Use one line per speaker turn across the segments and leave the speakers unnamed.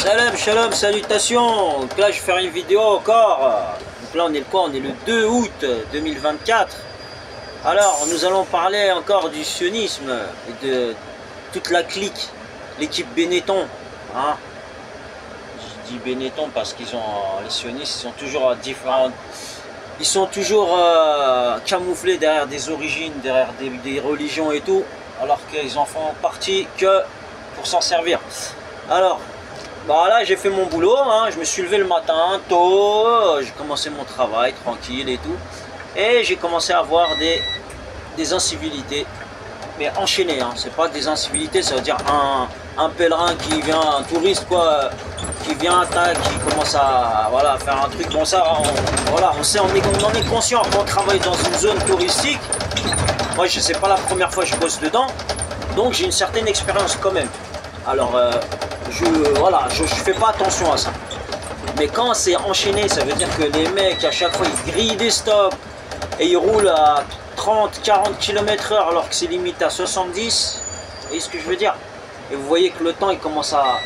Salam, shalom, salutations. Donc là je vais faire une vidéo encore. Donc là on est le quoi? On est le 2 août 2024. Alors nous allons parler encore du sionisme et de toute la clique, l'équipe Benetton. Hein, je dis Benetton parce qu'ils ont, les sionistes ils sont toujours différents. Ils sont toujours camouflés derrière des origines, derrière des religions et tout, alors qu'ils en font partie que pour s'en servir. Alors, bah là j'ai fait mon boulot, hein, je me suis levé le matin tôt, j'ai commencé mon travail tranquille et tout, et j'ai commencé à voir des incivilités, mais enchaînées, hein, c'est pas des incivilités, ça veut dire un pèlerin qui vient, un touriste quoi, qui vient, qui commence à voilà, faire un truc, bon ça, voilà, on sait, on en est conscient quand on travaille dans une zone touristique. Moi je sais pas la première fois que je bosse dedans, donc j'ai une certaine expérience quand même. Alors voilà, je fais pas attention à ça. Mais quand c'est enchaîné, ça veut dire que les mecs à chaque fois ils grillent des stops et ils roulent à 30-40 km/h alors que c'est limite à 70. Vous voyez ce que je veux dire? Et vous voyez que le temps il commence à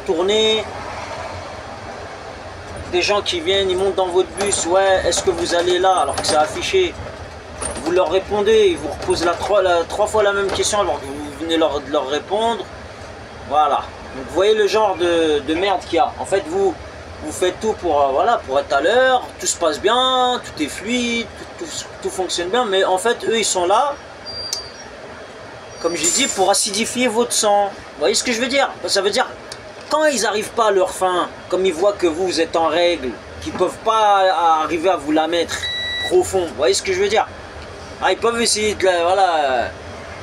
tourner. Des gens qui viennent, ils montent dans votre bus, ouais, est-ce que vous allez là alors que c'est affiché? Vous leur répondez, ils vous reposent trois fois la même question alors que vous venez de leur répondre. Voilà. Donc vous voyez le genre de merde qu'il y a. En fait, vous faites tout pour, voilà, pour être à l'heure, tout se passe bien, tout est fluide, tout fonctionne bien, mais en fait, eux, ils sont là, comme j'ai dit, pour acidifier votre sang. Vous voyez ce que je veux dire? Ça veut dire, quand ils n'arrivent pas à leur fin, comme ils voient que vous êtes en règle, qu'ils ne peuvent pas arriver à vous la mettre profond, vous voyez ce que je veux dire? Ah, ils peuvent essayer de voilà,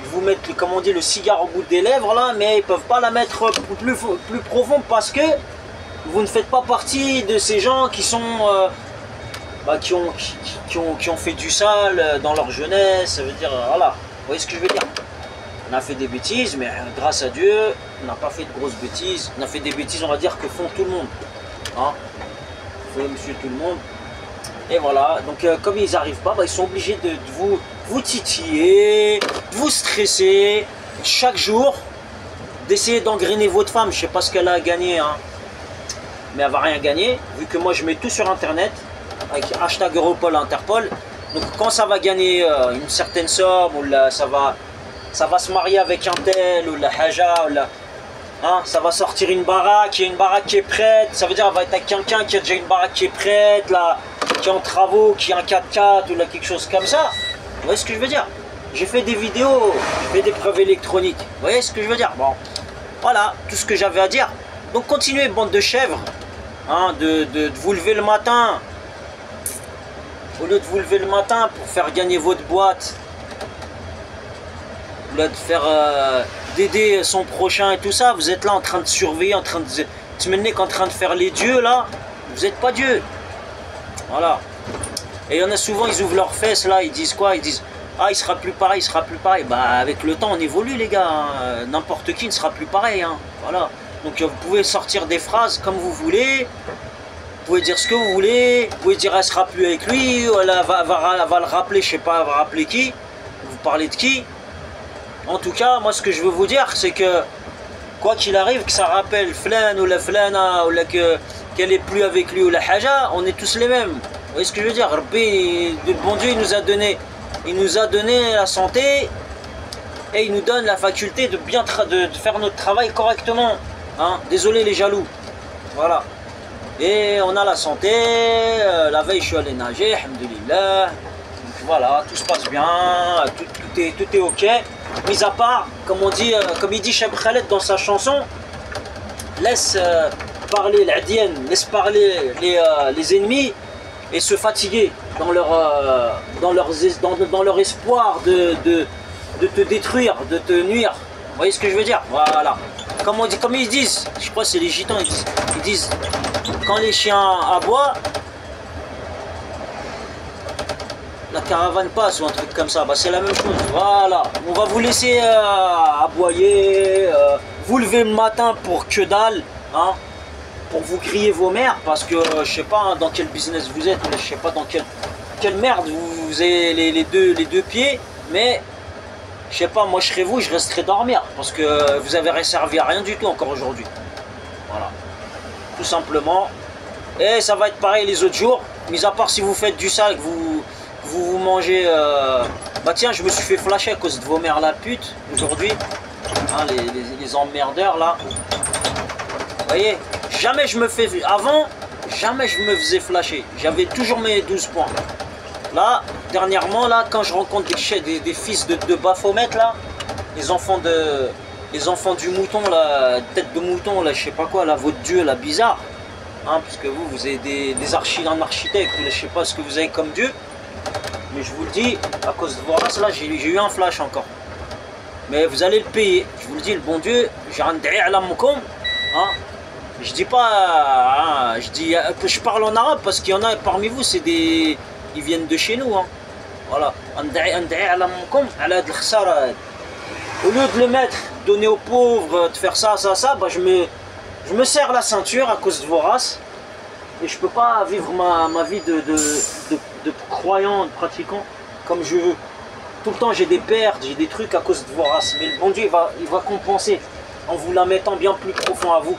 vous mettre, comme on dit, le cigare au bout des lèvres là, mais ils peuvent pas la mettre plus profond parce que vous ne faites pas partie de ces gens qui sont qui ont fait du sale dans leur jeunesse. Ça veut dire, voilà, vous voyez ce que je veux dire? On a fait des bêtises, mais grâce à Dieu on n'a pas fait de grosses bêtises. On a fait des bêtises, on va dire, que font tout le monde, hein, fait monsieur tout le monde. Et voilà, donc comme ils n'arrivent pas, ils sont obligés de vous titiller, de vous stresser chaque jour, d'essayer d'engrainer votre femme. Je sais pas ce qu'elle a gagné, hein, mais elle va rien gagner, vu que moi je mets tout sur internet, avec hashtag Europol Interpol. Donc quand ça va gagner une certaine somme, ou là, ça va se marier avec un tel, ou la haja, ou la... Hein, ça va sortir une baraque, il y a une baraque qui est prête, ça veut dire elle va être avec quelqu'un qui a déjà une baraque qui est prête, là, qui est en travaux, qui a un 4x4 ou là, quelque chose comme ça. Vous voyez ce que je veux dire? J'ai fait des vidéos, j'ai fait des preuves électroniques. Vous voyez ce que je veux dire? Bon, voilà, tout ce que j'avais à dire. Donc continuez, bande de chèvres, hein, de vous lever le matin. Au lieu de vous lever le matin pour faire gagner votre boîte, au lieu de faire... d'aider son prochain et tout ça, vous êtes là en train de surveiller, en train de se mener qu'en train de faire les dieux là, vous n'êtes pas Dieu. Voilà. Et il y en a souvent, ils ouvrent leurs fesses là, ils disent quoi? Ils disent, ah il sera plus pareil, il sera plus pareil. Bah avec le temps on évolue les gars, hein. N'importe qui ne sera plus pareil, hein. Voilà. Donc vous pouvez sortir des phrases comme vous voulez, vous pouvez dire ce que vous voulez, vous pouvez dire elle sera plus avec lui, ou elle va le rappeler, je sais pas, elle va rappeler qui, vous parlez de qui. En tout cas, moi ce que je veux vous dire, c'est que quoi qu'il arrive, que ça rappelle flan ou la flana, ou qu'elle est plus avec lui ou la haja, on est tous les mêmes. Vous voyez ce que je veux dire? Rabbi, le bon Dieu, il nous a donné la santé et il nous donne la faculté de bien de faire notre travail correctement. Hein? Désolé les jaloux. Voilà. Et on a la santé, la veille je suis allé nager, alhamdoulilah. Donc voilà, tout se passe bien, tout est ok. Mis à part, comme on dit, comme il dit Cheb Khaled dans sa chanson, laisse parler l'adien, laisse parler les ennemis et se fatiguer dans leur espoir de te détruire, de te nuire. Vous voyez ce que je veux dire? Voilà. Comme ils disent, je crois que c'est les gitans, ils disent quand les chiens aboient, la caravane passe ou un truc comme ça, c'est la même chose. Voilà, on va vous laisser aboyer, vous lever le matin pour que dalle, hein, pour vous crier vos mères, parce que je sais pas, hein, dans quel business vous êtes, je sais pas dans quelle merde vous avez les deux pieds, mais je sais pas, moi je resterai dormir, parce que vous avez servi à rien du tout encore aujourd'hui. Voilà. tout simplement. Et ça va être pareil les autres jours, mis à part si vous faites du sale, que vous mangez... Bah tiens, je me suis fait flasher à cause de vos mères la pute, aujourd'hui. Hein, les emmerdeurs, là. Vous voyez, jamais je me fais... Avant, jamais je me faisais flasher. J'avais toujours mes 12 points. Là, dernièrement, là, quand je rencontre des fils de Baphomet, là, les enfants du mouton, là, tête de mouton, là, je sais pas quoi, là, votre dieu, là, bizarre. Hein, parce que vous avez un architecte, je sais pas ce que vous avez comme dieu. Mais je vous le dis, à cause de vos races, là, j'ai eu un flash encore. Mais vous allez le payer. Je vous le dis, le bon Dieu, j'ai un derrière la moukom. Hein. Je dis pas, hein, je parle en arabe parce qu'il y en a parmi vous, ils viennent de chez nous. Hein. Voilà. Au lieu de le mettre, donner aux pauvres, de faire ça, bah, je me serre la ceinture à cause de vos races. Et je peux pas vivre ma vie de croyant, de pratiquant comme je veux. Tout le temps j'ai des pertes, j'ai des trucs à cause de vos races. Mais le bon Dieu il va compenser en vous la mettant bien plus profond à vous.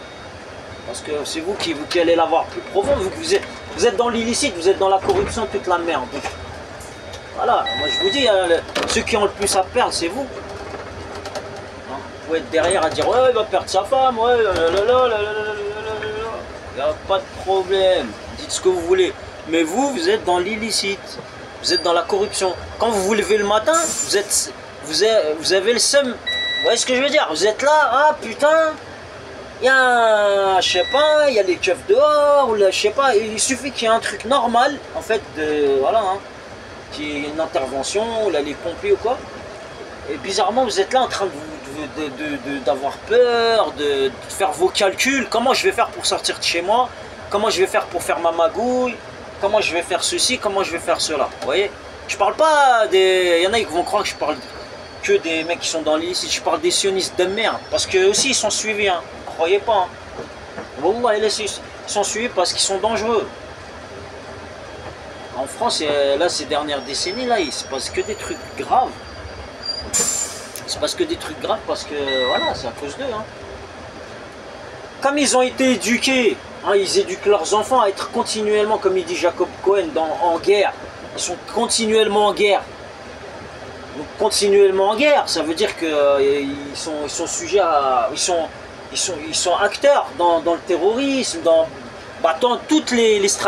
Parce que c'est vous qui allez l'avoir plus profond, vu que vous êtes dans l'illicite, vous êtes dans la corruption, toute la merde. Donc, voilà, moi je vous dis, hein, ceux qui ont le plus à perdre, c'est vous. Hein, vous pouvez être derrière à dire, ouais, il va perdre sa femme, ouais, il n'y a pas de problème, dites ce que vous voulez. Mais vous êtes dans l'illicite, vous êtes dans la corruption. Quand vous vous levez le matin, vous avez le seum. Vous voyez ce que je veux dire? Vous êtes là, ah putain, il y a, je sais pas, il y a les keufs dehors, ou là, je sais pas, il suffit qu'il y ait un truc normal, en fait, voilà, hein, qu'il y ait une intervention, ou là, les pompiers ou quoi. Et bizarrement, vous êtes là en train d'avoir peur, de faire vos calculs. Comment je vais faire pour sortir de chez moi? Comment je vais faire pour faire ma magouille? Comment je vais faire ceci? Comment je vais faire cela? Vous voyez? Je parle pas des... Il y en a qui vont croire que je parle que des mecs qui sont dans l'illicite. Je parle des sionistes de merde. Parce qu'eux aussi, ils sont suivis. Hein. Croyez pas. Hein. Wallah, ils sont suivis parce qu'ils sont dangereux. En France, là, ces dernières décennies, là, il se passe que des trucs graves. Il se passe que des trucs graves parce que, voilà, c'est à cause d'eux. Hein. Comme ils ont été éduqués, hein, ils éduquent leurs enfants à être continuellement, comme il dit Jacob Cohen, en guerre. Ils sont continuellement en guerre. Donc, continuellement en guerre, ça veut dire qu'ils sont sujets à... Ils sont acteurs dans le terrorisme, dans toutes les stratégies.